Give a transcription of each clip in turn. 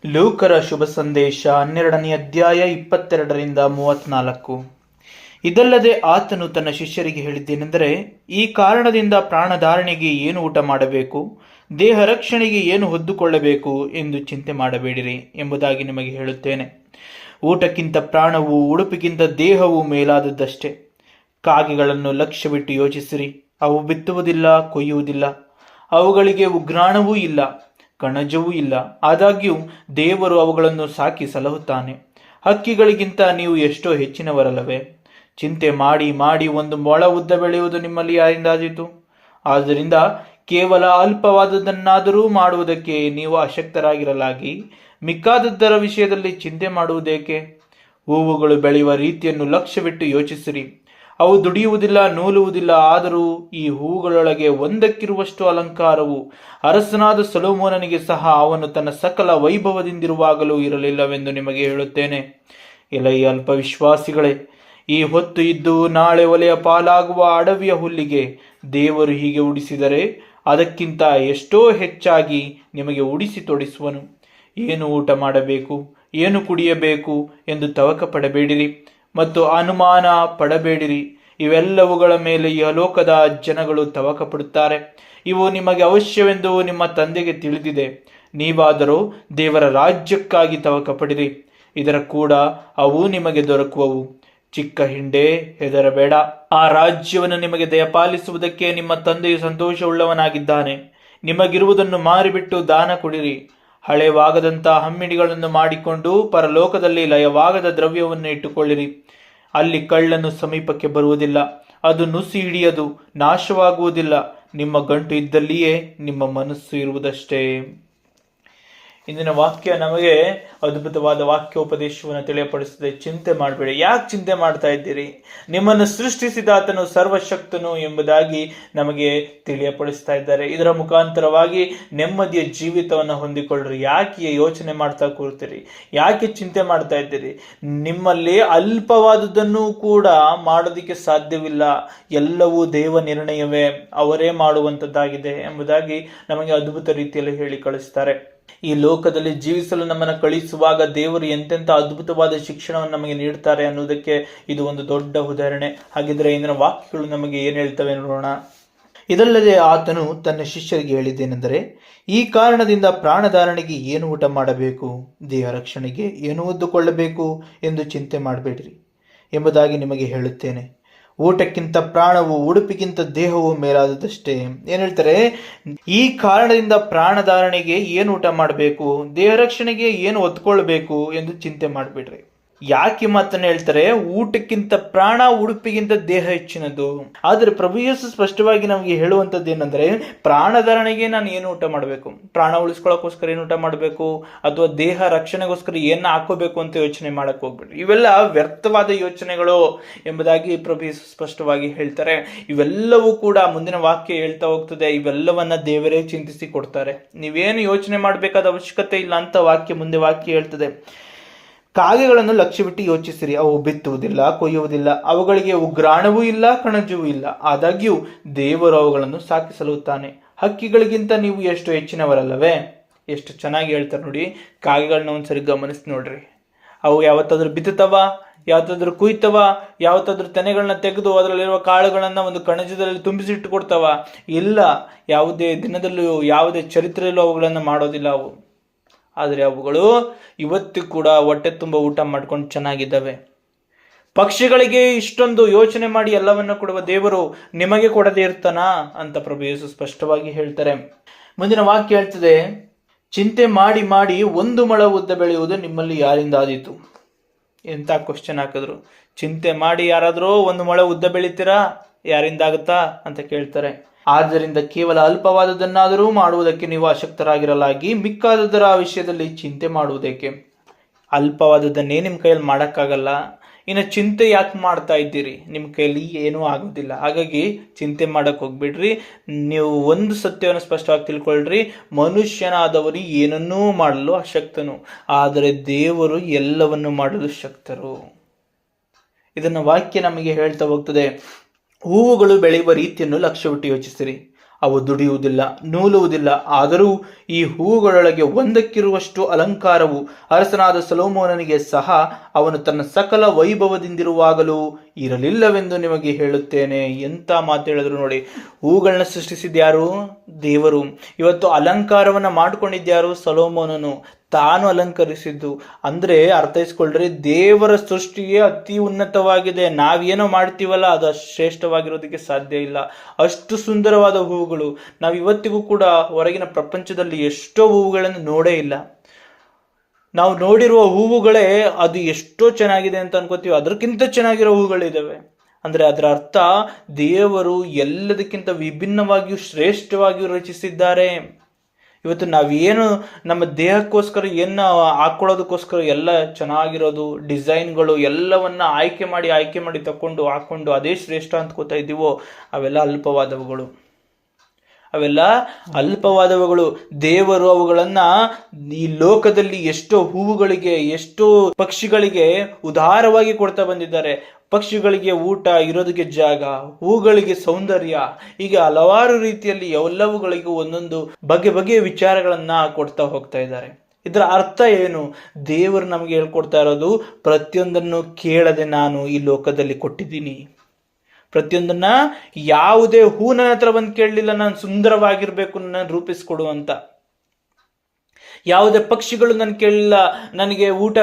ಲೂಕರ ಶುಭ ಸಂದೇಶ 12ನೇ ಅಧ್ಯಾಯ 22ರಿಂದ 34. ಇದಲ್ಲದೆ ಆತನು ತನ್ನ ಶಿಷ್ಯರಿಗೆ ಹೇಳಿದ್ದೇನೆಂದರೆ, ಈ ಕಾರಣದಿಂದ ಪ್ರಾಣಧಾರಣೆಗೆ ಏನು ಊಟ ಮಾಡಬೇಕು, ದೇಹ ರಕ್ಷಣೆಗೆ ಏನು ಹೊದ್ದುಕೊಳ್ಳಬೇಕು ಎಂದು ಚಿಂತೆ ಮಾಡಬೇಡಿರಿ ಎಂಬುದಾಗಿ ನಿಮಗೆ ಹೇಳುತ್ತೇನೆ. ಊಟಕ್ಕಿಂತ ಪ್ರಾಣವು, ಉಡುಪಿಗಿಂತ ದೇಹವು ಮೇಲಾದದ್ದಷ್ಟೇ. ಕಾಗೆಗಳನ್ನು ಲಕ್ಷ್ಯವಿಟ್ಟು ಯೋಚಿಸಿರಿ. ಅವು ಬಿತ್ತುವುದಿಲ್ಲ, ಕೊಯ್ಯುವುದಿಲ್ಲ, ಅವುಗಳಿಗೆ ಉಗ್ರಾಣವೂ ಇಲ್ಲ, ಕಣಜವೂ ಇಲ್ಲ. ಆದಾಗ್ಯೂ ದೇವರು ಅವುಗಳನ್ನು ಸಾಕಿ ಸಲಹುತ್ತಾನೆ. ಹಕ್ಕಿಗಳಿಗಿಂತ ನೀವು ಎಷ್ಟೋ ಹೆಚ್ಚಿನವರಲ್ಲವೇ? ಚಿಂತೆ ಮಾಡಿ ಮಾಡಿ ಒಂದು ಮೊಳ ಉದ್ದ ಬೆಳೆಯುವುದು ನಿಮ್ಮಲ್ಲಿ ಯಾರಿಂದಾದೀತು? ಆದ್ದರಿಂದ ಕೇವಲ ಅಲ್ಪವಾದದ್ದನ್ನಾದರೂ ಮಾಡುವುದಕ್ಕೆ ನೀವು ಅಶಕ್ತರಾಗಿರಲಾಗಿ ಮಿಕ್ಕಾದದ್ದರ ವಿಷಯದಲ್ಲಿ ಚಿಂತೆ ಮಾಡುವುದೇಕೆ? ಹೂವುಗಳು ಬೆಳೆಯುವ ರೀತಿಯನ್ನು ಲಕ್ಷ್ಯವಿಟ್ಟು ಯೋಚಿಸಿರಿ. ಅವು ದುಡಿಯುವುದಿಲ್ಲ, ನೂಲುವುದಿಲ್ಲ. ಆದರೂ ಈ ಹೂವುಗಳೊಳಗೆ ಒಂದಕ್ಕಿರುವಷ್ಟು ಅಲಂಕಾರವು ಅರಸನಾದ ಸೊಲೊಮೋನನಿಗೆ ಸಹ ಅವನು ತನ್ನ ಸಕಲ ವೈಭವದಿಂದಿರುವಾಗಲೂ ಇರಲಿಲ್ಲವೆಂದು ನಿಮಗೆ ಹೇಳುತ್ತೇನೆ. ಎಲೈ ಅಲ್ಪ ವಿಶ್ವಾಸಿಗಳೇ, ಈ ಹೊತ್ತು ಇದ್ದು ನಾಳೆ ಒಲೆಯ ಪಾಲಾಗುವ ಅಡವಿಯ ಹುಲ್ಲಿಗೆ ದೇವರು ಹೀಗೆ ಉಡಿಸಿದರೆ ಅದಕ್ಕಿಂತ ಎಷ್ಟೋ ಹೆಚ್ಚಾಗಿ ನಿಮಗೆ ಉಡಿಸಿ ತೊಡಿಸುವನು. ಏನು ಊಟ ಮಾಡಬೇಕು, ಏನು ಕುಡಿಯಬೇಕು ಎಂದು ತವಕ ಪಡಬೇಡಿರಿ ಮತ್ತು ಅನುಮಾನ ಪಡಬೇಡಿರಿ. ಇವೆಲ್ಲವುಗಳ ಮೇಲೆ ಇಹಲೋಕದ ಜನಗಳು ತವಕ ಪಡುತ್ತಾರೆ. ಇವು ನಿಮಗೆ ಅವಶ್ಯವೆಂದು ನಿಮ್ಮ ತಂದೆಗೆ ತಿಳಿದಿದೆ. ನೀವಾದರೂ ದೇವರ ರಾಜ್ಯಕ್ಕಾಗಿ ತವಕ ಪಡಿರಿ, ಇದರ ಕೂಡ ಅವು ನಿಮಗೆ ದೊರಕುವವು. ಚಿಕ್ಕ ಹಿಂಡೆ, ಹೆದರಬೇಡ. ಆ ರಾಜ್ಯವನ್ನು ನಿಮಗೆ ದಯಪಾಲಿಸುವುದಕ್ಕೆ ನಿಮ್ಮ ತಂದೆಯು ಸಂತೋಷವುಳ್ಳವನಾಗಿದ್ದಾನೆ. ನಿಮಗಿರುವುದನ್ನು ಮಾರಿಬಿಟ್ಟು ದಾನ ಕೊಡಿರಿ. ಹಳೆವಾಗದಂಥ ಹಮ್ಮಿಣಿಗಳನ್ನು ಮಾಡಿಕೊಂಡು ಪರಲೋಕದಲ್ಲಿ ಲಯವಾಗದ ದ್ರವ್ಯವನ್ನು ಇಟ್ಟುಕೊಳ್ಳಿರಿ. ಅಲ್ಲಿ ಕಳ್ಳನು ಸಮೀಪಕ್ಕೆ ಬರುವುದಿಲ್ಲ, ಅದು ನುಸಿ ಹಿಡಿಯದು, ನಾಶವಾಗುವುದಿಲ್ಲ. ನಿಮ್ಮ ಗಂಟು ಇದ್ದಲ್ಲಿಯೇ ನಿಮ್ಮ ಮನಸ್ಸು ಇರುವುದಷ್ಟೇ. ಇಂದಿನ ವಾಕ್ಯ ನಮಗೆ ಅದ್ಭುತವಾದ ವಾಕ್ಯೋಪದೇಶವನ್ನು ತಿಳಿಯಪಡಿಸುತ್ತದೆ. ಚಿಂತೆ ಮಾಡಬೇಡಿ. ಯಾಕೆ ಚಿಂತೆ ಮಾಡ್ತಾ ಇದ್ದೀರಿ? ನಿಮ್ಮನ್ನು ಸೃಷ್ಟಿಸಿದ ಆತನು ಸರ್ವಶಕ್ತನು ಎಂಬುದಾಗಿ ನಮಗೆ ತಿಳಿಯಪಡಿಸ್ತಾ ಇದ್ದಾರೆ. ಇದರ ಮುಖಾಂತರವಾಗಿ ನೆಮ್ಮದಿಯ ಜೀವಿತವನ್ನು ಹೊಂದಿಕೊಳ್ಳ್ರಿ. ಯಾಕೆ ಯೋಚನೆ ಮಾಡ್ತಾ ಕೂರ್ತೀರಿ? ಯಾಕೆ ಚಿಂತೆ ಮಾಡ್ತಾ ಇದ್ದೀರಿ? ನಿಮ್ಮಲ್ಲಿ ಅಲ್ಪವಾದುದನ್ನು ಕೂಡ ಮಾಡೋದಕ್ಕೆ ಸಾಧ್ಯವಿಲ್ಲ. ಎಲ್ಲವೂ ದೇವ ನಿರ್ಣಯವೇ, ಅವರೇ ಮಾಡುವಂಥದ್ದಾಗಿದೆ ಎಂಬುದಾಗಿ ನಮಗೆ ಅದ್ಭುತ ರೀತಿಯಲ್ಲಿ ಹೇಳಿ ಕಳಿಸ್ತಾರೆ. ಈ ಲೋಕದಲ್ಲಿ ಜೀವಿಸಲು ನಮ್ಮನ್ನು ಕಳಿಸುವಾಗ ದೇವರು ಎಂತೆಂಥ ಅದ್ಭುತವಾದ ಶಿಕ್ಷಣವನ್ನು ನಮಗೆ ನೀಡ್ತಾರೆ ಅನ್ನೋದಕ್ಕೆ ಇದು ಒಂದು ದೊಡ್ಡ ಉದಾಹರಣೆ. ಹಾಗಿದ್ರೆ ಇಂದಿನ ವಾಕ್ಯಗಳು ನಮಗೆ ಏನು ಹೇಳ್ತವೆ ನೋಡೋಣ. ಇದಲ್ಲದೆ ಆತನು ತನ್ನ ಶಿಷ್ಯರಿಗೆ ಹೇಳಿದ್ದೇನೆಂದರೆ, ಈ ಕಾರಣದಿಂದ ಪ್ರಾಣಧಾರಣೆಗೆ ಏನು ಊಟ ಮಾಡಬೇಕು, ದೇಹ ರಕ್ಷಣೆಗೆ ಏನು ಹೊದ್ದುಕೊಳ್ಳಬೇಕು ಎಂದು ಚಿಂತೆ ಮಾಡಬೇಡಿರಿ ಎಂಬುದಾಗಿ ನಿಮಗೆ ಹೇಳುತ್ತೇನೆ. ಊಟಕ್ಕಿಂತ ಪ್ರಾಣವು, ಉಡುಪಿಗಿಂತ ದೇಹವು ಮೇಲಾದದಷ್ಟೇ. ಏನ್ ಹೇಳ್ತಾರೆ? ಈ ಕಾರಣದಿಂದ ಪ್ರಾಣಧಾರಣೆಗೆ ಏನು ಊಟ ಮಾಡಬೇಕು, ದೇಹ ರಕ್ಷಣೆಗೆ ಏನು ಹೊತ್ಕೊಳ್ಬೇಕು ಎಂದು ಚಿಂತೆ ಮಾಡಬೇಡ್ರಿ. ಯಾಕೆ ಮಾತನ್ನ ಹೇಳ್ತಾರೆ? ಊಟಕ್ಕಿಂತ ಪ್ರಾಣ, ಉಡುಪಿಗಿಂತ ದೇಹ ಹೆಚ್ಚಿನದು. ಆದರೆ ಪ್ರಭು ಯೇಸು ಸ್ಪಷ್ಟವಾಗಿ ನಮಗೆ ಹೇಳುವಂಥದ್ದು ಏನಂದ್ರೆ, ಪ್ರಾಣಧಾರಣೆಗೆ ನಾನು ಏನು ಊಟ ಮಾಡಬೇಕು, ಪ್ರಾಣ ಉಳಿಸ್ಕೊಳ್ಳೋಕ್ಕೋಸ್ಕರ ಏನು ಊಟ ಮಾಡಬೇಕು, ಅಥವಾ ದೇಹ ರಕ್ಷಣೆಗೋಸ್ಕರ ಏನು ಹಾಕೋಬೇಕು ಅಂತ ಯೋಚನೆ ಮಾಡಕ್ ಹೋಗ್ಬೇಡ್ರಿ. ಇವೆಲ್ಲ ವ್ಯರ್ಥವಾದ ಯೋಚನೆಗಳು ಎಂಬುದಾಗಿ ಪ್ರಭು ಯೇಸು ಸ್ಪಷ್ಟವಾಗಿ ಹೇಳ್ತಾರೆ. ಇವೆಲ್ಲವೂ ಕೂಡ ಮುಂದಿನ ವಾಕ್ಯ ಹೇಳ್ತಾ ಹೋಗ್ತದೆ, ಇವೆಲ್ಲವನ್ನ ದೇವರೇ ಚಿಂತಿಸಿ ಕೊಡ್ತಾರೆ. ನೀವೇನು ಯೋಚನೆ ಮಾಡಬೇಕಾದ ಅವಶ್ಯಕತೆ ಇಲ್ಲ ಅಂತ ಮುಂದೆ ವಾಕ್ಯ ಹೇಳ್ತದೆ. ಕಾಗೆಗಳನ್ನು ಲಕ್ಷ್ಯವಿಟ್ಟು ಯೋಚಿಸಿರಿ. ಅವು ಬಿತ್ತುವುದಿಲ್ಲ, ಕೊಯ್ಯುವುದಿಲ್ಲ, ಅವುಗಳಿಗೆ ಉಗ್ರಾಣವೂ ಇಲ್ಲ, ಕಣಜವೂ ಇಲ್ಲ. ಆದಾಗ್ಯೂ ದೇವರು ಅವುಗಳನ್ನು ಸಾಕಿ ಸಲಹುತ್ತಾನೆ. ಹಕ್ಕಿಗಳಿಗಿಂತ ನೀವು ಎಷ್ಟು ಹೆಚ್ಚಿನವರಲ್ಲವೇ? ಎಷ್ಟು ಚೆನ್ನಾಗಿ ಹೇಳ್ತಾರೆ ನೋಡಿ. ಕಾಗೆಗಳನ್ನ ಒಂದ್ಸರಿ ಗಮನಿಸಿ ನೋಡ್ರಿ. ಅವು ಯಾವತ್ತಾದ್ರೂ ಬಿತ್ತುತ್ತವ, ಯಾವತ್ತಾದ್ರೂ ಕುಯ್ತವ, ಯಾವತ್ತಾದ್ರೂ ತೆನೆಗಳನ್ನ ತೆಗೆದು ಅದರಲ್ಲಿರುವ ಕಾಳುಗಳನ್ನ ಒಂದು ಕಣಜದಲ್ಲಿ ತುಂಬಿಸಿಟ್ಟು ಕೊಡ್ತವ? ಇಲ್ಲ. ಯಾವುದೇ ದಿನದಲ್ಲೂ, ಯಾವುದೇ ಚರಿತ್ರೆಯಲ್ಲೂ ಅವುಗಳನ್ನ ಮಾಡೋದಿಲ್ಲ ಅವು. ಆದರೆ ಅವುಗಳು ಇವತ್ತು ಕೂಡ ಹೊಟ್ಟೆ ತುಂಬ ಊಟ ಮಾಡ್ಕೊಂಡು ಚೆನ್ನಾಗಿದ್ದಾವೆ. ಪಕ್ಷಿಗಳಿಗೆ ಇಷ್ಟೊಂದು ಯೋಚನೆ ಮಾಡಿ ಎಲ್ಲವನ್ನ ಕೊಡುವ ದೇವರು ನಿಮಗೆ ಕೊಡದೇ ಇರ್ತಾನಾ ಅಂತ ಪ್ರಭು ಯೇಸು ಸ್ಪಷ್ಟವಾಗಿ ಹೇಳ್ತಾರೆ. ಮುಂದಿನ ವಾಕ್ಯ ಹೇಳ್ತದೆ, ಚಿಂತೆ ಮಾಡಿ ಮಾಡಿ ಒಂದು ಮೊಳ ಉದ್ದ ಬೆಳೆಯುವುದು ನಿಮ್ಮಲ್ಲಿ ಯಾರಿಂದ ಆದೀತು? ಎಂತ ಕ್ವಶನ್ ಹಾಕಿದ್ರು. ಚಿಂತೆ ಮಾಡಿ ಯಾರಾದ್ರೂ ಒಂದು ಮೊಳ ಉದ್ದ ಬೆಳಿತೀರಾ? ಯಾರಿಂದ ಆಗುತ್ತಾ ಅಂತ ಕೇಳ್ತಾರೆ. ಆದ್ದರಿಂದ ಕೇವಲ ಅಲ್ಪವಾದದನ್ನಾದರೂ ಮಾಡುವುದಕ್ಕೆ ನೀವು ಅಶಕ್ತರಾಗಿರಲಾಗಿ ಮಿಕ್ಕಾದದರ ವಿಷಯದಲ್ಲಿ ಚಿಂತೆ ಮಾಡುವುದಕ್ಕೆ. ಅಲ್ಪವಾದದ್ದನ್ನೇ ನಿಮ್ಮ ಕೈಯಲ್ಲಿ ಮಾಡೋಕ್ಕಾಗಲ್ಲ, ಇನ್ನು ಚಿಂತೆ ಯಾಕೆ ಮಾಡ್ತಾ ಇದ್ದೀರಿ? ನಿಮ್ಮ ಕೈಯಲ್ಲಿ ಏನೂ ಆಗೋದಿಲ್ಲ. ಹಾಗಾಗಿ ಚಿಂತೆ ಮಾಡಕ್ಕೆ ಹೋಗ್ಬಿಡ್ರಿ. ನೀವು ಒಂದು ಸತ್ಯವನ್ನು ಸ್ಪಷ್ಟವಾಗಿ ತಿಳ್ಕೊಳ್ರಿ, ಮನುಷ್ಯನಾದವರು ಏನನ್ನೂ ಮಾಡಲು ಅಶಕ್ತನು, ಆದರೆ ದೇವರು ಎಲ್ಲವನ್ನು ಮಾಡಲು ಶಕ್ತರು. ಇದನ್ನು ವಾಕ್ಯ ನಮಗೆ ಹೇಳ್ತಾ ಹೋಗ್ತದೆ. ಹೂವುಗಳು ಬೆಳೆಯುವ ರೀತಿಯನ್ನು ಲಕ್ಷ್ಯವಿಟ್ಟು ಯೋಚಿಸಿರಿ. ಅವು ದುಡಿಯುವುದಿಲ್ಲ, ನೂಲುವುದಿಲ್ಲ. ಆದರೂ ಈ ಹೂವುಗಳೊಳಗೆ ಒಂದಕ್ಕಿರುವಷ್ಟು ಅಲಂಕಾರವು ಅರಸನಾದ ಸೊಲೊಮೋನನಿಗೆ ಸಹ ಅವನು ತನ್ನ ಸಕಲ ವೈಭವದಿಂದಿರುವಾಗಲೂ ಇರಲಿಲ್ಲವೆಂದು ನಿಮಗೆ ಹೇಳುತ್ತೇನೆ. ಎಂತ ಮಾತು ಹೇಳಿದ್ರು ನೋಡಿ. ಹೂಗಳನ್ನ ಸೃಷ್ಟಿಸಿದ್ಯಾರು? ದೇವರು. ಇವತ್ತು ಅಲಂಕಾರವನ್ನ ಮಾಡ್ಕೊಂಡಿದ್ಯಾರು? ಸೊಲೊಮೋನನು. ತಾನು ಅಲಂಕರಿಸಿದ್ದು. ಅಂದ್ರೆ ಅರ್ಥೈಸ್ಕೊಳ್ರಿ, ದೇವರ ಸೃಷ್ಟಿಯೇ ಅತಿ ಉನ್ನತವಾಗಿದೆ. ನಾವೇನೋ ಮಾಡ್ತೀವಲ್ಲ ಅದು ಶ್ರೇಷ್ಠವಾಗಿರೋದಕ್ಕೆ ಸಾಧ್ಯ ಇಲ್ಲ. ಅಷ್ಟು ಸುಂದರವಾದ ಹೂವುಗಳು. ನಾವು ಇವತ್ತಿಗೂ ಕೂಡ ಹೊರಗಿನ ಪ್ರಪಂಚದಲ್ಲಿ ಎಷ್ಟೋ ಹೂವುಗಳನ್ನು ನೋಡೇ ಇಲ್ಲ. ನಾವು ನೋಡಿರುವ ಹೂವುಗಳೇ ಅದು ಎಷ್ಟೋ ಚೆನ್ನಾಗಿದೆ ಅಂತ ಅನ್ಕೋತೀವಿ, ಅದಕ್ಕಿಂತ ಚೆನ್ನಾಗಿರೋ ಹೂವುಗಳಿದಾವೆ. ಅಂದ್ರೆ ಅದರ ಅರ್ಥ ದೇವರು ಎಲ್ಲದಕ್ಕಿಂತ ವಿಭಿನ್ನವಾಗಿಯೂ ಶ್ರೇಷ್ಠವಾಗಿಯೂ ರಚಿಸಿದ್ದಾರೆ. ಇವತ್ತು ನಾವೇನು ನಮ್ಮ ದೇಹಕ್ಕೋಸ್ಕರ ಏನು ಹಾಕೊಳ್ಳೋದಕ್ಕೋಸ್ಕರ ಎಲ್ಲ ಚೆನ್ನಾಗಿರೋದು ಡಿಸೈನ್ಗಳು ಎಲ್ಲವನ್ನ ಆಯ್ಕೆ ಮಾಡಿ ತಕೊಂಡು ಹಾಕೊಂಡು ಅದೇ ಶ್ರೇಷ್ಠ ಅಂದ್ಕೋತಾ ಇದ್ದೀವೋ, ಅವೆಲ್ಲ ಅಲ್ಪವಾದವುಗಳು. ದೇವರು ಅವುಗಳನ್ನ ಈ ಲೋಕದಲ್ಲಿ ಎಷ್ಟೋ ಹೂವುಗಳಿಗೆ, ಎಷ್ಟೋ ಪಕ್ಷಿಗಳಿಗೆ ಉದಾರವಾಗಿ ಕೊಡ್ತಾ ಬಂದಿದ್ದಾರೆ. ಪಕ್ಷಿಗಳಿಗೆ ಊಟ, ಇರೋದಕ್ಕೆ ಜಾಗ, ಹೂಗಳಿಗೆ ಸೌಂದರ್ಯ, ಹೀಗೆ ಹಲವಾರು ರೀತಿಯಲ್ಲಿ ಎಲ್ಲವುಗಳಿಗೂ ಒಂದೊಂದು ಬಗೆಯ ವಿಚಾರಗಳನ್ನ ಕೊಡ್ತಾ ಹೋಗ್ತಾ ಇದ್ದಾರೆ. ಇದರ ಅರ್ಥ ಏನು? ದೇವರು ನಮಗೆ ಹೇಳ್ಕೊಡ್ತಾ ಇರೋದು, ಪ್ರತಿಯೊಂದನ್ನು ಕೇಳದೆ ನಾನು ಈ ಲೋಕದಲ್ಲಿ ಕೊಟ್ಟಿದ್ದೀನಿ. ಪ್ರತಿಯೊಂದನ್ನ ಯಾವುದೇ ಹೂ ನನ್ನ ಹತ್ರ ಬಂದು ಕೇಳಲಿಲ್ಲ ನಾನು ಸುಂದರವಾಗಿರ್ಬೇಕು, ನನ್ನ ರೂಪಿಸ್ಕೊಡು ಅಂತ. ಯಾವುದೇ ಪಕ್ಷಿಗಳು ನನ್ ಕೇಳಲಿಲ್ಲ ನನಗೆ ಊಟ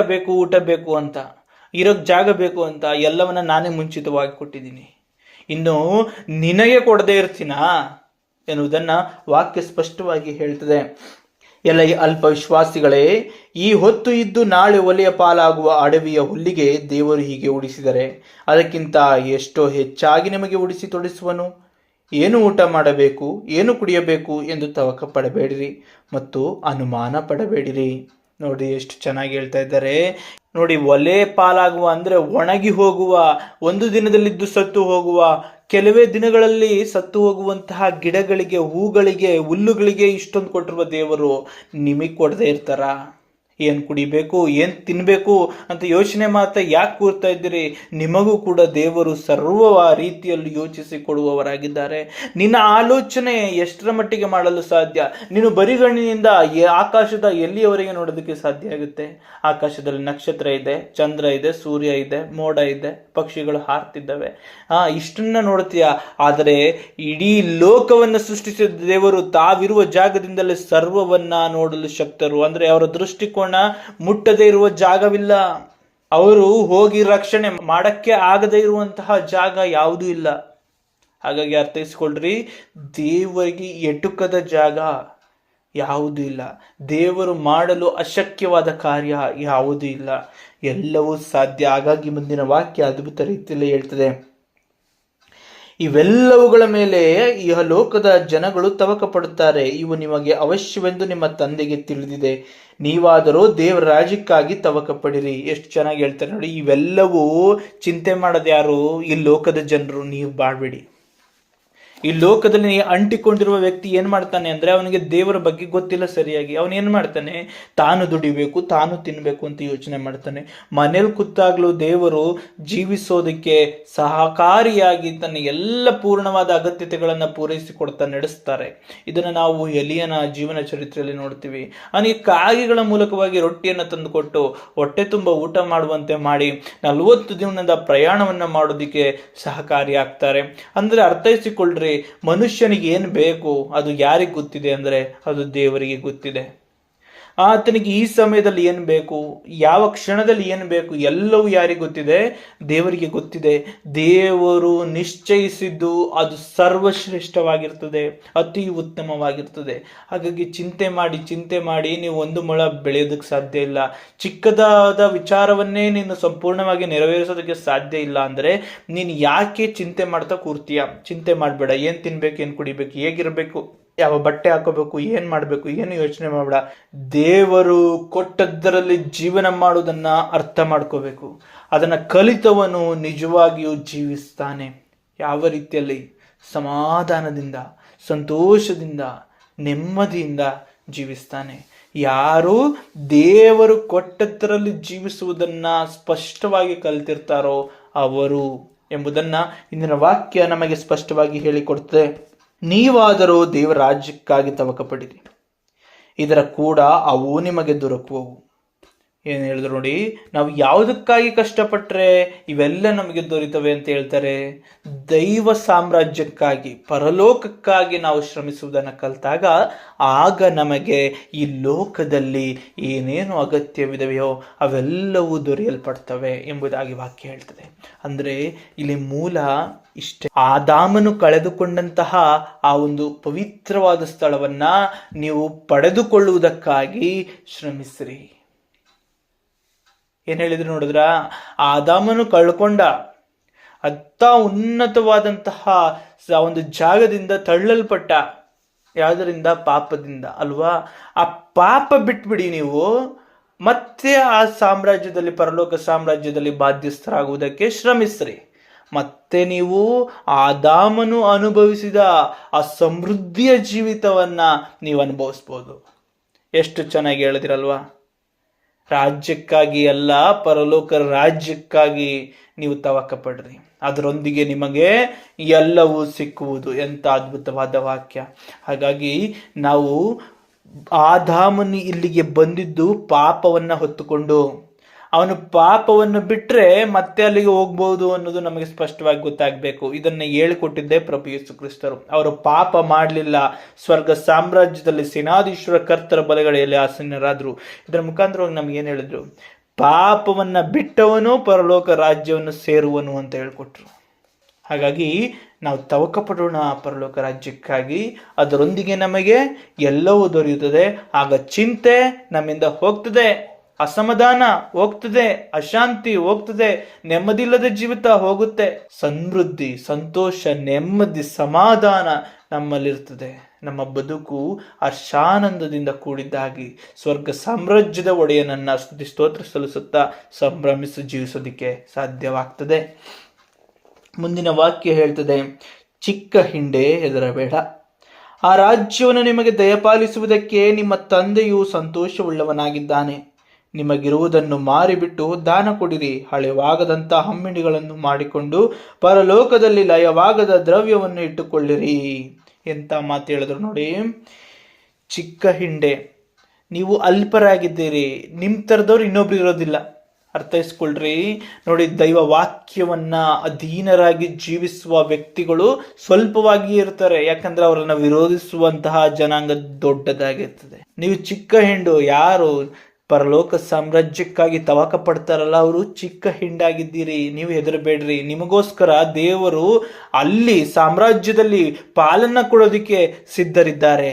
ಬೇಕು ಅಂತ, ಇರೋಕ್ ಜಾಗ ಬೇಕು ಅಂತ. ಎಲ್ಲವನ್ನ ನಾನೇ ಮುಂಚಿತವಾಗಿ ಕೊಟ್ಟಿದ್ದೀನಿ. ಇನ್ನು ನಿನಗೆ ಕೊಡದೇ ಇರ್ತೀನಾ ಎನ್ನುವುದನ್ನ ವಾಕ್ಯ ಸ್ಪಷ್ಟವಾಗಿ ಹೇಳ್ತದೆ. ಎಲ್ಲ ಅಲ್ಪ ವಿಶ್ವಾಸಿಗಳೇ, ಈ ಹೊತ್ತು ಇದ್ದು ನಾಳೆ ಒಲೆಯ ಪಾಲಾಗುವ ಅಡವಿಯ ಹುಲ್ಲಿಗೆ ದೇವರು ಹೀಗೆ ಉಡಿಸಿದರೆ ಅದಕ್ಕಿಂತ ಎಷ್ಟೋ ಹೆಚ್ಚಾಗಿ ನಿಮಗೆ ಉಡಿಸಿ ತೊಡಿಸುವನು. ಏನು ಊಟ ಮಾಡಬೇಕು, ಏನು ಕುಡಿಯಬೇಕು ಎಂದು ತವಕ ಪಡಬೇಡಿರಿ ಮತ್ತು ಅನುಮಾನ ಪಡಬೇಡಿರಿ. ನೋಡಿ ಎಷ್ಟು ಚೆನ್ನಾಗಿ ಹೇಳ್ತಾ ಇದ್ದಾರೆ ನೋಡಿ. ಒಲೆ ಪಾಲಾಗುವ ಅಂದ್ರೆ ಒಣಗಿ ಹೋಗುವ, ಒಂದು ದಿನದಲ್ಲಿದ್ದು ಸತ್ತು ಹೋಗುವ, ಕೆಲವೇ ದಿನಗಳಲ್ಲಿ ಸತ್ತು ಹೋಗುವಂತಹ ಗಿಡಗಳಿಗೆ, ಹೂಗಳಿಗೆ, ಹುಲ್ಲುಗಳಿಗೆ ಇಷ್ಟೊಂದು ಕೊಟ್ಟಿರುವ ದೇವರು ನಿಮಗೆ ಕೊಡದೇ ಇರ್ತಾರ? ಏನು ಕುಡಿಬೇಕು, ಏನು ತಿನ್ನಬೇಕು ಅಂತ ಯೋಚನೆ ಮಾತ್ರ ಯಾಕೆ ಕೂರ್ತಾ ಇದ್ದೀರಿ? ನಿಮಗೂ ಕೂಡ ದೇವರು ಸರ್ವ ರೀತಿಯಲ್ಲಿ ಯೋಚಿಸಿ ಕೊಡುವವರಾಗಿದ್ದಾರೆ. ನಿನ್ನ ಆಲೋಚನೆ ಎಷ್ಟರ ಮಟ್ಟಿಗೆ ಮಾಡಲು ಸಾಧ್ಯ? ನೀನು ಬರಿಗಣ್ಣಿನಿಂದ ಆಕಾಶದ ಎಲ್ಲಿಯವರೆಗೆ ನೋಡೋದಕ್ಕೆ ಸಾಧ್ಯ ಆಗುತ್ತೆ? ಆಕಾಶದಲ್ಲಿ ನಕ್ಷತ್ರ ಇದೆ, ಚಂದ್ರ ಇದೆ, ಸೂರ್ಯ ಇದೆ, ಮೋಡ ಇದೆ, ಪಕ್ಷಿಗಳು ಹಾರ್ತಿದ್ದಾವೆ. ಇಷ್ಟನ್ನ ನೋಡ್ತೀಯ. ಆದರೆ ಇಡೀ ಲೋಕವನ್ನು ಸೃಷ್ಟಿಸಿದ ದೇವರು ತಾವಿರುವ ಜಾಗದಿಂದಲೇ ಸರ್ವವನ್ನ ನೋಡಲು ಶಕ್ತರು. ಅಂದ್ರೆ ಅವರ ದೃಷ್ಟಿಕೋನ ಮುಟ್ಟದೇ ಇರುವ ಜಾಗವಿಲ್ಲ. ಅವರು ಹೋಗಿ ರಕ್ಷಣೆ ಮಾಡಕ್ಕೆ ಆಗದೇ ಇರುವಂತಹ ಜಾಗ ಯಾವುದೂ ಇಲ್ಲ. ಹಾಗಾಗಿ ಅರ್ಥೈಸ್ಕೊಳ್ರಿ, ದೇವರಿಗೆ ಎಟುಕದ ಜಾಗ ಯಾವುದೂ ಇಲ್ಲ. ದೇವರು ಮಾಡಲು ಅಶಕ್ಯವಾದ ಕಾರ್ಯ ಯಾವುದೂ ಇಲ್ಲ. ಎಲ್ಲವೂ ಸಾಧ್ಯ. ಹಾಗಾಗಿ ಮುಂದಿನ ವಾಕ್ಯ ಅದ್ಭುತ ರೀತಿಯಲ್ಲಿ ಹೇಳ್ತದೆ, ಇವೆಲ್ಲವುಗಳ ಮೇಲೆ ಈ ಲೋಕದ ಜನಗಳು ತವಕ ಪಡುತ್ತಾರೆ. ಇವು ನಿಮಗೆ ಅವಶ್ಯವೆಂದು ನಿಮ್ಮ ತಂದೆಗೆ ತಿಳಿದಿದೆ. ನೀವಾದರೂ ದೇವರ ರಾಜ್ಯಕ್ಕಾಗಿ ತವಕ ಪಡಿರಿ. ಎಷ್ಟು ಚೆನ್ನಾಗಿ ಹೇಳ್ತಾರೆ ನೋಡಿ. ಇವೆಲ್ಲವೂ ಚಿಂತೆ ಮಾಡೋದು ಯಾರು? ಈ ಲೋಕದ ಜನರು. ನೀವು ಬಾಳ್ಬೇಡಿ. ಈ ಲೋಕದಲ್ಲಿ ಅಂಟಿಕೊಂಡಿರುವ ವ್ಯಕ್ತಿ ಏನ್ ಮಾಡ್ತಾನೆ ಅಂದ್ರೆ, ಅವನಿಗೆ ದೇವರ ಬಗ್ಗೆ ಗೊತ್ತಿಲ್ಲ ಸರಿಯಾಗಿ. ಅವನು ಏನ್ ಮಾಡ್ತಾನೆ? ತಾನು ದುಡಿಬೇಕು, ತಾನು ತಿನ್ಬೇಕು ಅಂತ ಯೋಚನೆ ಮಾಡ್ತಾನೆ. ಮನೇಲಿ ಕೂತಾಗ್ಲೂ ದೇವರು ಜೀವಿಸೋದಕ್ಕೆ ಸಹಕಾರಿಯಾಗಿ ತನ್ನ ಎಲ್ಲ ಪೂರ್ಣವಾದ ಅಗತ್ಯತೆಗಳನ್ನ ಪೂರೈಸಿಕೊಡ್ತಾ ನಡೆಸ್ತಾರೆ. ಇದನ್ನ ನಾವು ಎಲಿಯನ ಜೀವನ ಚರಿತ್ರೆಯಲ್ಲಿ ನೋಡ್ತೀವಿ. ಅವನಿಗೆ ಕಾಗೆಗಳ ಮೂಲಕವಾಗಿ ರೊಟ್ಟಿಯನ್ನು ತಂದುಕೊಟ್ಟು ಹೊಟ್ಟೆ ತುಂಬ ಊಟ ಮಾಡುವಂತೆ ಮಾಡಿ 40 ದಿನದ ಪ್ರಯಾಣವನ್ನ ಮಾಡೋದಿಕ್ಕೆ ಸಹಕಾರಿಯಾಗ್ತಾರೆ. ಅಂದ್ರೆ ಅರ್ಥೈಸಿಕೊಳ್ಳ್ರಿ, ಮನುಷ್ಯನಿಗೆ ಏನು ಬೇಕು ಅದು ಯಾರಿಗೆ ಗೊತ್ತಿದೆ ಅಂದ್ರೆ ಅದು ದೇವರಿಗೆ ಗೊತ್ತಿದೆ. ಆತನಿಗೆ ಈ ಸಮಯದಲ್ಲಿ ಏನು ಬೇಕು, ಯಾವ ಕ್ಷಣದಲ್ಲಿ ಏನು ಬೇಕು, ಎಲ್ಲವೂ ಯಾರಿಗೆ ಗೊತ್ತಿದೆ? ದೇವರಿಗೆ ಗೊತ್ತಿದೆ. ದೇವರು ನಿಶ್ಚಯಿಸಿದ್ದು ಅದು ಸರ್ವಶ್ರೇಷ್ಠವಾಗಿರ್ತದೆ, ಅತಿ ಉತ್ತಮವಾಗಿರ್ತದೆ. ಹಾಗಾಗಿ ಚಿಂತೆ ಮಾಡಿ ನೀವು ಒಂದು ಮೊಳ ಬೆಳೆಯೋದಕ್ಕೆ ಸಾಧ್ಯ ಇಲ್ಲ. ಚಿಕ್ಕದಾದ ವಿಚಾರವನ್ನೇ ನೀನು ಸಂಪೂರ್ಣವಾಗಿ ನೆರವೇರಿಸೋದಕ್ಕೆ ಸಾಧ್ಯ ಇಲ್ಲ ಅಂದ್ರೆ ನೀನು ಯಾಕೆ ಚಿಂತೆ ಮಾಡ್ತಾ ಕೂರ್ತೀಯ? ಚಿಂತೆ ಮಾಡಬೇಡ. ಏನು ತಿನ್ಬೇಕು, ಏನು ಕುಡಿಬೇಕು, ಹೇಗಿರಬೇಕು, ಯಾವ ಬಟ್ಟೆ ಹಾಕೋಬೇಕು, ಏನ್ ಮಾಡ್ಬೇಕು, ಏನು ಯೋಚನೆ ಮಾಡಬೇಡ. ದೇವರು ಕೊಟ್ಟದ್ದರಲ್ಲಿ ಜೀವನ ಮಾಡುವುದನ್ನ ಅರ್ಥ ಮಾಡ್ಕೋಬೇಕು. ಅದನ್ನ ಕಲಿತವನು ನಿಜವಾಗಿಯೂ ಜೀವಿಸ್ತಾನೆ. ಯಾವ ರೀತಿಯಲ್ಲಿ? ಸಮಾಧಾನದಿಂದ, ಸಂತೋಷದಿಂದ, ನೆಮ್ಮದಿಯಿಂದ ಜೀವಿಸ್ತಾನೆ. ಯಾರು ದೇವರು ಕೊಟ್ಟದ್ದರಲ್ಲಿ ಜೀವಿಸುವುದನ್ನ ಸ್ಪಷ್ಟವಾಗಿ ಕಲಿತಿರ್ತಾರೋ ಅವರು ಎಂಬುದನ್ನ ಇಂದಿನ ವಾಕ್ಯ ನಮಗೆ ಸ್ಪಷ್ಟವಾಗಿ ಹೇಳಿಕೊಡ್ತದೆ. ನೀವಾದರೂ ದೇವರ ರಾಜ್ಯಕ್ಕಾಗಿ ತವಕ ಪಡಿರಿ, ಇದರ ಕೂಡ ಅವು ನಿಮಗೆ ದೊರಕುವವು. ಏನು ಹೇಳಿದ್ರು ನೋಡಿ, ನಾವು ಯಾವುದಕ್ಕಾಗಿ ಕಷ್ಟಪಟ್ಟರೆ ಇವೆಲ್ಲ ನಮಗೆ ದೊರೀತವೆ ಅಂತ ಹೇಳ್ತಾರೆ. ದೈವ ಸಾಮ್ರಾಜ್ಯಕ್ಕಾಗಿ, ಪರಲೋಕಕ್ಕಾಗಿ ನಾವು ಶ್ರಮಿಸುವುದನ್ನು ಕಲಿತಾಗ ಆಗ ನಮಗೆ ಈ ಲೋಕದಲ್ಲಿ ಏನೇನು ಅಗತ್ಯವಿದೆಯೋ ಅವೆಲ್ಲವೂ ದೊರೆಯಲ್ಪಡ್ತವೆ ಎಂಬುದಾಗಿ ವಾಕ್ಯ ಹೇಳ್ತದೆ. ಅಂದರೆ ಇಲ್ಲಿ ಮೂಲ ಇಷ್ಟೇ, ಆದಾಮನು ಕಳೆದುಕೊಂಡಂತಹ ಆ ಒಂದು ಪವಿತ್ರವಾದ ಸ್ಥಳವನ್ನ ನೀವು ಪಡೆದುಕೊಳ್ಳುವುದಕ್ಕಾಗಿ ಶ್ರಮಿಸ್ರಿ. ಏನ್ ಹೇಳಿದ್ರು ನೋಡಿದ್ರ, ಆದಾಮನು ಕಳ್ಕೊಂಡ ಅತ್ತ ಉನ್ನತವಾದಂತಹ ಒಂದು ಜಾಗದಿಂದ ತಳ್ಳಲ್ಪಟ್ಟ. ಯಾವುದರಿಂದ? ಪಾಪದಿಂದ ಅಲ್ವಾ? ಆ ಪಾಪ ಬಿಟ್ಬಿಡಿ, ನೀವು ಮತ್ತೆ ಆ ಸಾಮ್ರಾಜ್ಯದಲ್ಲಿ, ಪರಲೋಕ ಸಾಮ್ರಾಜ್ಯದಲ್ಲಿ ಬಾಧ್ಯಸ್ಥರಾಗುವುದಕ್ಕೆ ಶ್ರಮಿಸ್ರಿ. ಮತ್ತೆ ನೀವು ಆದಾಮನು ಅನುಭವಿಸಿದ ಆ ಸಮೃದ್ಧಿಯ ಜೀವಿತವನ್ನ ನೀವು ಅನುಭವಿಸ್ಬೋದು. ಎಷ್ಟು ಚೆನ್ನಾಗಿ ಹೇಳಿದಿರಲ್ವಾ? ರಾಜ್ಯಕ್ಕಾಗಿ ಅಲ್ಲ, ಪರಲೋಕ ರಾಜ್ಯಕ್ಕಾಗಿ ನೀವು ತವಕ ಪಡ್ರಿ, ಅದರೊಂದಿಗೆ ನಿಮಗೆ ಎಲ್ಲವೂ ಸಿಕ್ಕುವುದು. ಎಂಥ ಅದ್ಭುತವಾದ ವಾಕ್ಯ. ಹಾಗಾಗಿ ನಾವು ಆದಾಮನು ಇಲ್ಲಿಗೆ ಬಂದಿದ್ದು ಪಾಪವನ್ನ ಹೊತ್ತುಕೊಂಡು, ಅವನು ಪಾಪವನ್ನು ಬಿಟ್ರೆ ಮತ್ತೆ ಅಲ್ಲಿಗೆ ಹೋಗ್ಬಹುದು ಅನ್ನೋದು ನಮಗೆ ಸ್ಪಷ್ಟವಾಗಿ ಗೊತ್ತಾಗಬೇಕು. ಇದನ್ನ ಹೇಳಿಕೊಟ್ಟಿದ್ದೇ ಪ್ರಭು ಯೇಸು ಕ್ರಿಸ್ತರು. ಅವರು ಪಾಪ ಮಾಡಲಿಲ್ಲ, ಸ್ವರ್ಗ ಸಾಮ್ರಾಜ್ಯದಲ್ಲಿ ಸೇನಾಧೀಶ್ವರ ಕರ್ತರ ಬಲಗಡೆಯಲ್ಲಿ ಆಸೀನರಾದ್ರು. ಇದರ ಮುಖಾಂತರವಾಗಿ ನಮ್ಗೆ ಏನ್ ಹೇಳಿದ್ರು? ಪಾಪವನ್ನ ಬಿಟ್ಟವನು ಪರಲೋಕ ರಾಜ್ಯವನ್ನು ಸೇರುವನು ಅಂತ ಹೇಳ್ಕೊಟ್ರು. ಹಾಗಾಗಿ ನಾವು ತವಕ ಪಡೋಣ ಪರಲೋಕ ರಾಜ್ಯಕ್ಕಾಗಿ, ಅದರೊಂದಿಗೆ ನಮಗೆ ಎಲ್ಲವೂ ದೊರೆಯುತ್ತದೆ. ಆಗ ಚಿಂತೆ ನಮ್ಮಿಂದ ಹೋಗ್ತದೆ, ಅಸಮಾಧಾನ ಹೋಗ್ತದೆ, ಅಶಾಂತಿ ಹೋಗ್ತದೆ, ನೆಮ್ಮದಿಲ್ಲದ ಜೀವಿತ ಹೋಗುತ್ತೆ, ಸಮೃದ್ಧಿ, ಸಂತೋಷ, ನೆಮ್ಮದಿ, ಸಮಾಧಾನ ನಮ್ಮಲ್ಲಿರ್ತದೆ. ನಮ್ಮ ಬದುಕು ಹರ್ಷಾನಂದದಿಂದ ಕೂಡಿದ್ದಾಗಿ ಸ್ವರ್ಗ ಸಾಮ್ರಾಜ್ಯದ ಒಡೆಯನನ್ನ ಸ್ತುತಿ ಸ್ತೋತ್ರ ಸಲ್ಲಿಸುತ್ತಾ ಸಂಭ್ರಮಿಸಿ ಜೀವಿಸೋದಿಕ್ಕೆ ಸಾಧ್ಯವಾಗ್ತದೆ. ಮುಂದಿನ ವಾಕ್ಯ ಹೇಳ್ತದೆ, ಚಿಕ್ಕ ಹಿಂಡೆ ಹೆದರಬೇಡ, ಆ ರಾಜ್ಯವನ್ನು ನಿಮಗೆ ದಯಪಾಲಿಸುವುದಕ್ಕೆ ನಿಮ್ಮ ತಂದೆಯು ಸಂತೋಷವುಳ್ಳವನಾಗಿದ್ದಾನೆ. ನಿಮಗಿರುವುದನ್ನು ಮಾರಿಬಿಟ್ಟು ದಾನ ಕೊಡಿರಿ, ಹಳೆವಾಗದಂಥ ಹಮ್ಮಿಣಿಗಳನ್ನು ಮಾಡಿಕೊಂಡು ಪರಲೋಕದಲ್ಲಿ ಲಯವಾಗದ ದ್ರವ್ಯವನ್ನು ಇಟ್ಟುಕೊಳ್ಳಿರಿ. ಎಂತ ಮಾತು ಹೇಳಿದ್ರು ನೋಡಿ. ಚಿಕ್ಕ ಹಿಂಡೆ, ನೀವು ಅಲ್ಪರಾಗಿದ್ದೀರಿ, ನಿಮ್ಮ ಥರದವ್ರು ಇನ್ನೊಬ್ರು ಇರೋದಿಲ್ಲ. ಅರ್ಥೈಸ್ಕೊಳ್ರಿ. ನೋಡಿ, ದೈವ ವಾಕ್ಯವನ್ನ ಅಧೀನರಾಗಿ ಜೀವಿಸುವ ವ್ಯಕ್ತಿಗಳು ಸ್ವಲ್ಪವಾಗಿ ಇರ್ತಾರೆ. ಯಾಕಂದ್ರೆ ಅವರನ್ನ ವಿರೋಧಿಸುವಂತಹ ಜನಾಂಗ ದೊಡ್ಡದಾಗಿರ್ತದೆ. ನೀವು ಚಿಕ್ಕ ಹಿಂಡು, ಯಾರು ಪರಲೋಕ ಸಾಮ್ರಾಜ್ಯಕ್ಕಾಗಿ ತವಕ ಪಡ್ತಾರಲ್ಲ, ಅವರು ಚಿಕ್ಕ ಹಿಂಡಾಗಿದ್ದೀರಿ. ನೀವು ಹೆದರಬೇಡ್ರಿ, ನಿಮಗೋಸ್ಕರ ದೇವರು ಅಲ್ಲಿ ಸಾಮ್ರಾಜ್ಯದಲ್ಲಿ ಪಾಲನ್ನ ಕೊಡೋದಿಕ್ಕೆ ಸಿದ್ಧರಿದ್ದಾರೆ.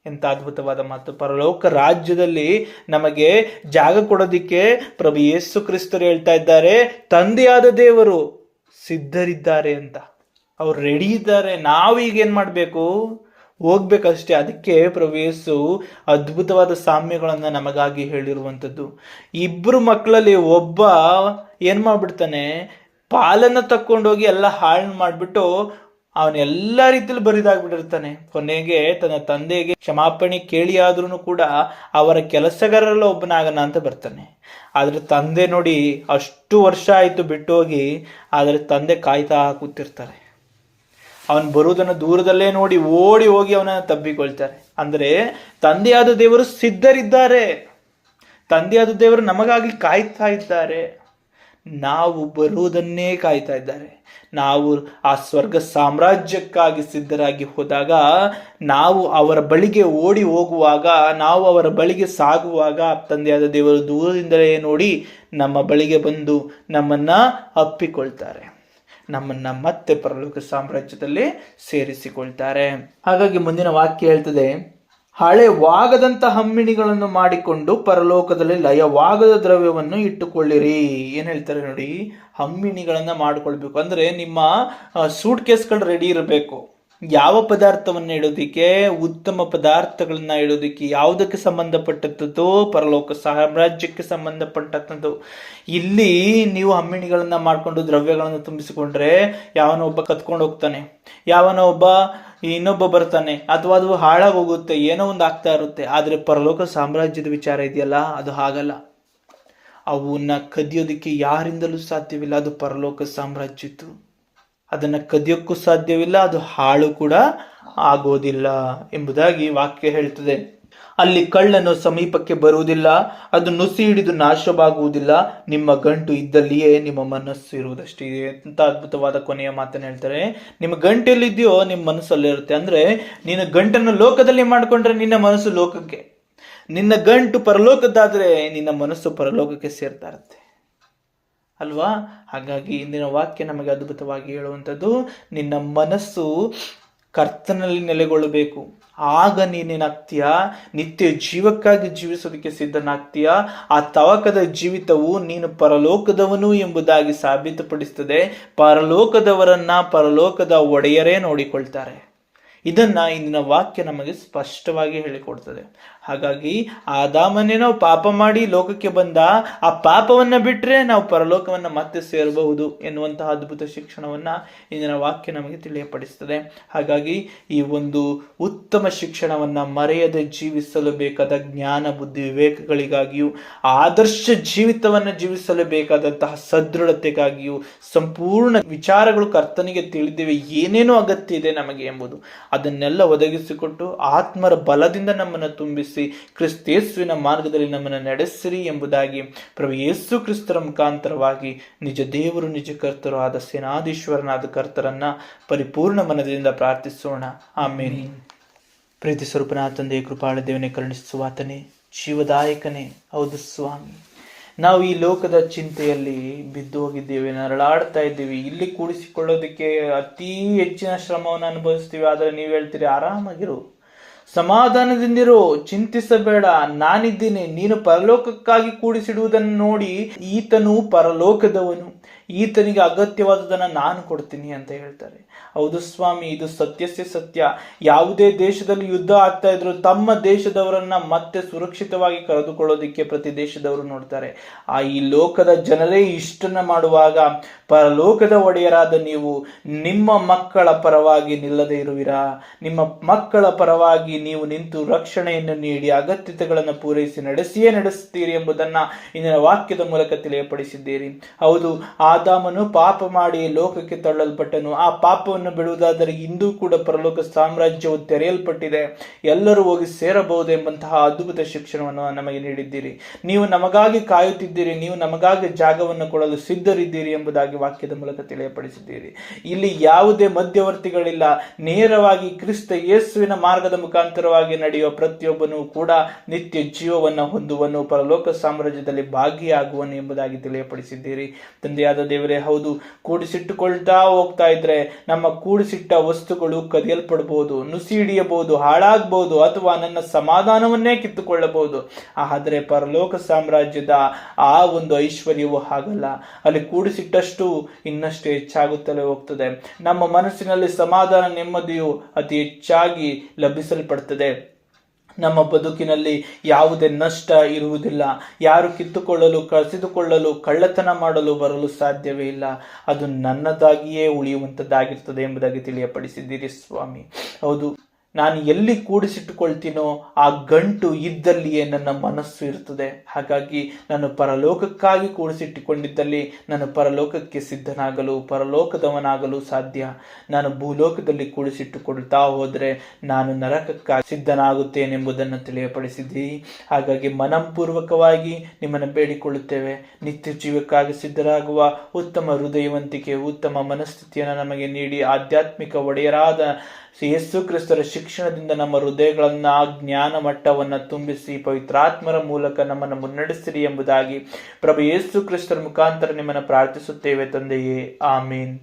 ಎಂತ ಅದ್ಭುತವಾದ ಮಾತು. ಪರಲೋಕ ರಾಜ್ಯದಲ್ಲಿ ನಮಗೆ ಜಾಗ ಕೊಡೋದಿಕ್ಕೆ ಪ್ರಭು ಯೇಸು ಕ್ರಿಸ್ತರು ಹೇಳ್ತಾ ಇದ್ದಾರೆ, ತಂದೆಯಾದ ದೇವರು ಸಿದ್ಧರಿದ್ದಾರೆ ಅಂತ. ಅವ್ರು ರೆಡಿ ಇದ್ದಾರೆ. ನಾವೀಗ ಏನ್ ಮಾಡ್ಬೇಕು? ಹೋಗ್ಬೇಕಷ್ಟೇ. ಅದಕ್ಕೆ ಪ್ರಭು ಯೇಸು ಅದ್ಭುತವಾದ ಸಾಮ್ಯಗಳನ್ನ ನಮಗಾಗಿ ಹೇಳಿರುವಂಥದ್ದು. ಇಬ್ರು ಮಕ್ಕಳಲ್ಲಿ ಒಬ್ಬ ಏನ್ ಮಾಡ್ಬಿಡ್ತಾನೆ, ಪಾಲನ್ನ ತಕ್ಕೊಂಡೋಗಿ ಎಲ್ಲ ಹಾಳು ಮಾಡ್ಬಿಟ್ಟು ಅವನ ಎಲ್ಲ ರೀತಿಯಲ್ಲಿ ಬರಿದಾಗ್ಬಿಟ್ಟಿರ್ತಾನೆ. ಕೊನೆಗೆ ತನ್ನ ತಂದೆಗೆ ಕ್ಷಮಾಪಣೆ ಕೇಳಿ ಆದ್ರೂ ಕೂಡ ಅವರ ಕೆಲಸಗಾರರೆಲ್ಲ ಒಬ್ಬನಾಗನ ಅಂತ ಬರ್ತಾನೆ. ಆದ್ರೆ ತಂದೆ ನೋಡಿ, ಅಷ್ಟು ವರ್ಷ ಆಯ್ತು ಬಿಟ್ಟು ಹೋಗಿ, ಆದ್ರೆ ತಂದೆ ಕಾಯ್ತಾ ಕೂತಿರ್ತಾರೆ. ಅವನ್ ಬರುವುದನ್ನು ದೂರದಲ್ಲೇ ನೋಡಿ ಓಡಿ ಹೋಗಿ ಅವನನ್ನು ತಬ್ಬಿಕೊಳ್ತಾರೆ. ಅಂದ್ರೆ ತಂದೆಯಾದ ದೇವರು ಸಿದ್ಧರಿದ್ದಾರೆ, ತಂದೆಯಾದ ದೇವರು ನಮಗಾಗಿ ಕಾಯ್ತಾ ಇದ್ದಾರೆ. ನಾವು ಬರುವುದನ್ನೇ ಕಾಯ್ತಾ ಇದ್ದಾರೆ. ನಾವು ಆ ಸ್ವರ್ಗ ಸಾಮ್ರಾಜ್ಯಕ್ಕಾಗಿ ಸಿದ್ಧರಾಗಿ ಹೋದಾಗ, ನಾವು ಅವರ ಬಳಿಗೆ ಓಡಿ ಹೋಗುವಾಗ, ನಾವು ಅವರ ಬಳಿಗೆ ಸಾಗುವಾಗ, ತಂದೆಯಾದ ದೇವರು ದೂರದಿಂದಲೇ ನೋಡಿ ನಮ್ಮ ಬಳಿಗೆ ಬಂದು ನಮ್ಮನ್ನ ಅಪ್ಪಿಕೊಳ್ತಾರೆ, ನಮ್ಮನ್ನ ಮತ್ತೆ ಪರಲೋಕ ಸಾಮ್ರಾಜ್ಯದಲ್ಲಿ ಸೇರಿಸಿಕೊಳ್ತಾರೆ. ಹಾಗಾಗಿ ಮುಂದಿನ ವಾಕ್ಯ ಹೇಳ್ತದೆ, ಹಳೆವಾಗದಂತ ಹಮ್ಮಿಣಿಗಳನ್ನು ಮಾಡಿಕೊಂಡು ಪರಲೋಕದಲ್ಲಿ ಲಯವಾಗದ ದ್ರವ್ಯವನ್ನು ಇಟ್ಟುಕೊಳ್ಳಿರಿ. ಏನ್ ಹೇಳ್ತಾರೆ ನೋಡಿ, ಹಮ್ಮಿಣಿಗಳನ್ನ ಮಾಡ್ಕೊಳ್ಬೇಕು ಅಂದ್ರೆ ನಿಮ್ಮ ಸೂಟ್ ಕೇಸ್ಗಳು ರೆಡಿ ಇರಬೇಕು. ಯಾವ ಪದಾರ್ಥವನ್ನ ಇಡೋದಿಕ್ಕೆ, ಉತ್ತಮ ಪದಾರ್ಥಗಳನ್ನ ಇಡೋದಿಕ್ಕೆ, ಯಾವುದಕ್ಕೆ ಸಂಬಂಧಪಟ್ಟದ್ದು? ಪರಲೋಕ ಸಾಮ್ರಾಜ್ಯಕ್ಕೆ ಸಂಬಂಧಪಟ್ಟದ್ದು. ಇಲ್ಲಿ ನೀವು ಹಮ್ಮಿಣಿಗಳನ್ನ ಮಾಡ್ಕೊಂಡು ದ್ರವ್ಯಗಳನ್ನು ತುಂಬಿಸಿಕೊಂಡ್ರೆ ಯಾವನೋ ಒಬ್ಬ ಕತ್ಕೊಂಡು ಹೋಗ್ತಾನೆ, ಯಾವನೋ ಒಬ್ಬ ಇನ್ನೊಬ್ಬ ಬರ್ತಾನೆ, ಅಥವಾ ಅದು ಹಾಳಾಗಿ ಹೋಗುತ್ತೆ, ಏನೋ ಒಂದು ಆಗ್ತಾ ಇರುತ್ತೆ. ಆದ್ರೆ ಪರಲೋಕ ಸಾಮ್ರಾಜ್ಯದ ವಿಚಾರ ಇದೆಯಲ್ಲ, ಅದು ಹಾಗಲ್ಲ. ಅವನ್ನ ಕದಿಯೋದಿಕ್ಕೆ ಯಾರಿಂದಲೂ ಸಾಧ್ಯವಿಲ್ಲ. ಅದು ಪರಲೋಕ ಸಾಮ್ರಾಜ್ಯದ್ದು. ಅದನ್ನು ಕದಿಯೋಕ್ಕೂ ಸಾಧ್ಯವಿಲ್ಲ, ಅದು ಹಾಳು ಕೂಡ ಆಗೋದಿಲ್ಲ ಎಂಬುದಾಗಿ ವಾಕ್ಯ ಹೇಳ್ತದೆ. ಅಲ್ಲಿ ಕಳ್ಳನು ಸಮೀಪಕ್ಕೆ ಬರುವುದಿಲ್ಲ, ಅದು ನುಸಿ ಹಿಡಿದು ನಾಶವಾಗುವುದಿಲ್ಲ, ನಿಮ್ಮ ಗಂಟು ಇದ್ದಲ್ಲಿಯೇ ನಿಮ್ಮ ಮನಸ್ಸು ಇರುವುದಷ್ಟೇ ಅಂತ ಅದ್ಭುತವಾದ ಕೊನೆಯ ಮಾತನ್ನು ಹೇಳ್ತಾರೆ. ನಿಮ್ಮ ಗಂಟೆಯಲ್ಲಿದೆಯೋ ನಿಮ್ಮ ಮನಸ್ಸಲ್ಲೇ ಇರುತ್ತೆ. ಅಂದ್ರೆ ನೀನು ಗಂಟನ್ನು ಲೋಕದಲ್ಲಿ ಮಾಡಿಕೊಂಡ್ರೆ ನಿನ್ನ ಮನಸ್ಸು ಲೋಕಕ್ಕೆ, ನಿನ್ನ ಗಂಟು ಪರಲೋಕದ್ದಾದ್ರೆ ನಿನ್ನ ಮನಸ್ಸು ಪರಲೋಕಕ್ಕೆ ಸೇರ್ತಾ ಇರುತ್ತೆ ಅಲ್ವಾ. ಹಾಗಾಗಿ ಇಂದಿನ ವಾಕ್ಯ ನಮಗೆ ಅದ್ಭುತವಾಗಿ ಹೇಳುವಂಥದ್ದು, ನಿನ್ನ ಮನಸ್ಸು ಕರ್ತನಲ್ಲಿ ನೆಲೆಗೊಳ್ಳಬೇಕು. ಆಗ ನೀನೇನಾಗ್ತೀಯ, ನಿತ್ಯ ಜೀವಕ್ಕಾಗಿ ಜೀವಿಸೋದಕ್ಕೆ ಸಿದ್ಧನಾಗ್ತೀಯ. ಆ ತವಕದ ಜೀವಿತವು ನೀನು ಪರಲೋಕದವನು ಎಂಬುದಾಗಿ ಸಾಬೀತುಪಡಿಸ್ತದೆ. ಪರಲೋಕದವರನ್ನ ಪರಲೋಕದ ಒಡೆಯರೇ ನೋಡಿಕೊಳ್ತಾರೆ. ಇದನ್ನ ಇಂದಿನ ವಾಕ್ಯ ನಮಗೆ ಸ್ಪಷ್ಟವಾಗಿ ಹೇಳಿಕೊಡ್ತದೆ. ಹಾಗಾಗಿ ಆದಾಮನೇನೋ ಪಾಪ ಮಾಡಿ ಲೋಕಕ್ಕೆ ಬಂದ, ಆ ಪಾಪವನ್ನ ಬಿಟ್ರೆ ನಾವು ಪರಲೋಕವನ್ನ ಮತ್ತೆ ಸೇರಬಹುದು ಎನ್ನುವಂತಹ ಅದ್ಭುತ ಶಿಕ್ಷಣವನ್ನ ಇಂದಿನ ವಾಕ್ಯ ನಮಗೆ ತಿಳಿಯಪಡಿಸ್ತದೆ. ಹಾಗಾಗಿ ಈ ಒಂದು ಉತ್ತಮ ಶಿಕ್ಷಣವನ್ನ ಮರೆಯದೆ ಜೀವಿಸಲು ಬೇಕಾದ ಜ್ಞಾನ ಬುದ್ಧಿ ವಿವೇಕಗಳಿಗಾಗಿಯೂ, ಆದರ್ಶ ಜೀವಿತವನ್ನು ಜೀವಿಸಲು ಬೇಕಾದಂತಹ ಸದೃಢತೆಗಾಗಿಯೂ, ಸಂಪೂರ್ಣ ವಿಚಾರಗಳು ಕರ್ತನಿಗೆ ತಿಳಿದಿವೆ, ಏನೇನೋ ಅಗತ್ಯ ಇದೆ ನಮಗೆ ಎಂಬುದು ಅದನ್ನೆಲ್ಲ ಒದಗಿಸಿಕೊಟ್ಟು ಆತ್ಮರ ಬಲದಿಂದ ನಮ್ಮನ್ನು ತುಂಬಿಸಿ ಕ್ರಿಸ್ತೇಸುವಿನ ಮಾರ್ಗದಲ್ಲಿ ನಮ್ಮನ್ನು ನಡೆಸಿರಿ ಎಂಬುದಾಗಿ ಪ್ರಭು ಯೇಸು ಕ್ರಿಸ್ತರ ಮುಖಾಂತರವಾಗಿ ನಿಜ ದೇವರು ನಿಜ ಕರ್ತರು ಆದ ಸೇನಾಧೀಶ್ವರನಾದ ಕರ್ತರನ್ನ ಪರಿಪೂರ್ಣ ಮನದಿಂದ ಪ್ರಾರ್ಥಿಸೋಣ. ಆಮೇಲೆ ಪ್ರೀತಿ ಸ್ವರೂಪನ ತಂದೆ, ಕೃಪಾಳ ದೇವನೇ, ಕರುಣಿಸುವಾತನೇ, ಜೀವದಾಯಕನೇ, ಹೌದು ಸ್ವಾಮಿ, ನಾವು ಈ ಲೋಕದ ಚಿಂತೆಯಲ್ಲಿ ಬಿದ್ದು ಹೋಗಿದ್ದೇವೆ, ನರಳಾಡ್ತಾ ಇದ್ದೀವಿ. ಇಲ್ಲಿ ಕೂಡಿಸಿಕೊಳ್ಳೋದಕ್ಕೆ ಅತಿ ಹೆಚ್ಚಿನ ಶ್ರಮವನ್ನು ಅನುಭವಿಸ್ತೀವಿ. ಆದರೆ ನೀವು ಹೇಳ್ತೀರಿ ಆರಾಮಾಗಿರು, ಸಮಾಧಾನದಿಂದಿರು, ಚಿಂತಿಸಬೇಡ, ನಾನಿದ್ದೀನಿ. ನೀನು ಪರಲೋಕಕ್ಕಾಗಿ ಕೂಡಿಸಿಡುವುದನ್ನು ನೋಡಿ ಈತನು ಪರಲೋಕದವನು, ಈತನಿಗೆ ಅಗತ್ಯವಾದದನ್ನು ನಾನು ಕೊಡ್ತೀನಿ ಅಂತ ಹೇಳ್ತಾರೆ. ಹೌದು ಸ್ವಾಮಿ, ಇದು ಸತ್ಯಸ್ಯ ಸತ್ಯ. ಯಾವುದೇ ದೇಶದಲ್ಲಿ ಯುದ್ಧ ಆಗ್ತಾ ಇದ್ರು ತಮ್ಮ ದೇಶದವರನ್ನ ಮತ್ತೆ ಸುರಕ್ಷಿತವಾಗಿ ಕರೆದುಕೊಳ್ಳೋದಿಕ್ಕೆ ಪ್ರತಿ ದೇಶದವರು ನೋಡ್ತಾರೆ. ಈ ಲೋಕದ ಜನರೇ ಇಷ್ಟನ್ನ ಮಾಡುವಾಗ ಪರಲೋಕದ ಒಡೆಯರಾದ ನೀವು ನಿಮ್ಮ ಮಕ್ಕಳ ಪರವಾಗಿ ನಿಲ್ಲದೆ ಇರುವಿರಾ? ನಿಮ್ಮ ಮಕ್ಕಳ ಪರವಾಗಿ ನೀವು ನಿಂತು ರಕ್ಷಣೆಯನ್ನು ನೀಡಿ ಅಗತ್ಯತೆಗಳನ್ನು ಪೂರೈಸಿ ನಡೆಸ್ತೀರಿ ಎಂಬುದನ್ನ ಇಂದಿನ ವಾಕ್ಯದ ಮೂಲಕ ತಿಳಿಯಪಡಿಸಿದ್ದೀರಿ. ಹೌದು, ಆದಾಮನು ಪಾಪ ಮಾಡಿ ಲೋಕಕ್ಕೆ ತಳ್ಳಲ್ಪಟ್ಟನು. ಆ ಪಾಪವನ್ನು ಬಿಡುವುದಾದರೆ ಇಂದು ಕೂಡ ಪರಲೋಕ ಸಾಮ್ರಾಜ್ಯವು ತೆರೆಯಲ್ಪಟ್ಟಿದೆ, ಎಲ್ಲರೂ ಹೋಗಿ ಸೇರಬಹುದು ಎಂಬಂತಹ ಅದ್ಭುತ ಶಿಕ್ಷಣವನ್ನು ನಮಗೆ ನೀಡಿದ್ದೀರಿ. ನೀವು ನಮಗಾಗಿ ಕಾಯುತ್ತಿದ್ದೀರಿ, ನೀವು ನಮಗಾಗಿ ಜಾಗವನ್ನು ಕೊಡಲು ಸಿದ್ಧರಿದ್ದೀರಿ ಎಂಬುದಾಗಿ ವಾಕ್ಯದ ಮೂಲಕ ತಿಳಿಯಪಡಿಸಿದ್ದೀರಿ. ಇಲ್ಲಿ ಯಾವುದೇ ಮಧ್ಯವರ್ತಿಗಳಿಲ್ಲ. ನೇರವಾಗಿ ಕ್ರಿಸ್ತ ಯೇಸುವಿನ ಮಾರ್ಗದ ಮುಖಾಂತರವಾಗಿ ನಡೆಯುವ ಪ್ರತಿಯೊಬ್ಬನು ಕೂಡ ನಿತ್ಯ ಜೀವವನ್ನು ಹೊಂದುವನು, ಪರಲೋಕ ಸಾಮ್ರಾಜ್ಯದಲ್ಲಿ ಭಾಗಿಯಾಗುವನು ಎಂಬುದಾಗಿ ತಿಳಿಯಪಡಿಸಿದ್ದೀರಿ. ತಂದೆಯಾದ ದೇವರೇ, ಹೌದು, ಕೂಡಿಸಿಟ್ಟುಕೊಳ್ತಾ ಹೋಗ್ತಾ ಇದ್ರೆ ನಮ್ಮ ಕೂಡಿಸಿಟ್ಟ ವಸ್ತುಗಳು ಕದಿಯಲ್ಪಡಬಹುದು, ನುಸಿ ಹಿಡಿಯಬಹುದು, ಹಾಳಾಗಬಹುದು, ಅಥವಾ ನನ್ನ ಸಮಾಧಾನವನ್ನೇ ಕಿತ್ತುಕೊಳ್ಳಬಹುದು. ಆದರೆ ಪರಲೋಕ ಸಾಮ್ರಾಜ್ಯದ ಆ ಒಂದು ಐಶ್ವರ್ಯವು ಹಾಗಲ್ಲ. ಅಲ್ಲಿ ಕೂಡಿಸಿಟ್ಟಷ್ಟು ಇನ್ನಷ್ಟು ಹೆಚ್ಚಾಗುತ್ತಲೇ ಹೋಗ್ತದೆ. ನಮ್ಮ ಮನಸ್ಸಿನಲ್ಲಿ ಸಮಾಧಾನ ನೆಮ್ಮದಿಯು ಅತಿ ಹೆಚ್ಚಾಗಿ ಲಭಿಸಲ್ಪಡ್ತದೆ. ನಮ್ಮ ಬದುಕಿನಲ್ಲಿ ಯಾವುದೇ ನಷ್ಟ ಇರುವುದಿಲ್ಲ. ಯಾರು ಕಿತ್ತುಕೊಳ್ಳಲು, ಕಸಿದುಕೊಳ್ಳಲು, ಕಳ್ಳತನ ಮಾಡಲು ಬರಲು ಸಾಧ್ಯವೇ ಇಲ್ಲ. ಅದು ನನ್ನದಾಗಿಯೇ ಉಳಿಯುವಂಥದ್ದಾಗಿರ್ತದೆ ಎಂಬುದಾಗಿ ತಿಳಿಯಪಡಿಸಿದ್ದೀರಿ ಸ್ವಾಮಿ. ಹೌದು, ನಾನು ಎಲ್ಲಿ ಕೂಡಿಸಿಟ್ಟುಕೊಳ್ತೀನೋ ಆ ಗಂಟು ಇದ್ದಲ್ಲಿಯೇ ನನ್ನ ಮನಸ್ಸು ಇರ್ತದೆ. ಹಾಗಾಗಿ ನಾನು ಪರಲೋಕಕ್ಕಾಗಿ ಕೂಡಿಸಿಟ್ಟುಕೊಂಡಿದ್ದಲ್ಲಿ ನಾನು ಪರಲೋಕಕ್ಕೆ ಸಿದ್ಧನಾಗಲು, ಪರಲೋಕದವನಾಗಲು ಸಾಧ್ಯ. ನಾನು ಭೂಲೋಕದಲ್ಲಿ ಕೂಡಿಸಿಟ್ಟುಕೊಳ್ತಾ ಹೋದರೆ ನಾನು ನರಕಕ್ಕಾಗಿ ಸಿದ್ಧನಾಗುತ್ತೇನೆಂಬುದನ್ನು ತಿಳಿಯಪಡಿಸಿದ್ದೀರಿ. ಹಾಗಾಗಿ ಮನಪೂರ್ವಕವಾಗಿ ನಿಮ್ಮನ್ನು ಬೇಡಿಕೊಳ್ಳುತ್ತೇವೆ. ನಿತ್ಯ ಜೀವಕ್ಕಾಗಿ ಸಿದ್ಧರಾಗುವ ಉತ್ತಮ ಹೃದಯವಂತಿಕೆ, ಉತ್ತಮ ಮನಸ್ಥಿತಿಯನ್ನು ನಮಗೆ ನೀಡಿ ಆಧ್ಯಾತ್ಮಿಕ ಒಡೆಯರಾದ ಯೇಸು ಕ್ರಿಸ್ತರ ಶಿಕ್ಷಣದಿಂದ ನಮ್ಮ ಹೃದಯಗಳನ್ನ ಜ್ಞಾನ ಮಟ್ಟವನ್ನು ತುಂಬಿಸಿ ಪವಿತ್ರಾತ್ಮರ ಮೂಲಕ ನಮ್ಮನ್ನು ಮುನ್ನಡೆಸಿರಿ ಎಂಬುದಾಗಿ ಪ್ರಭು ಯೇಸು ಕ್ರಿಸ್ತರ ಮುಖಾಂತರ ನಿಮ್ಮನ್ನು ಪ್ರಾರ್ಥಿಸುತ್ತೇವೆ ತಂದೆಯೇ. ಆಮೀನ್.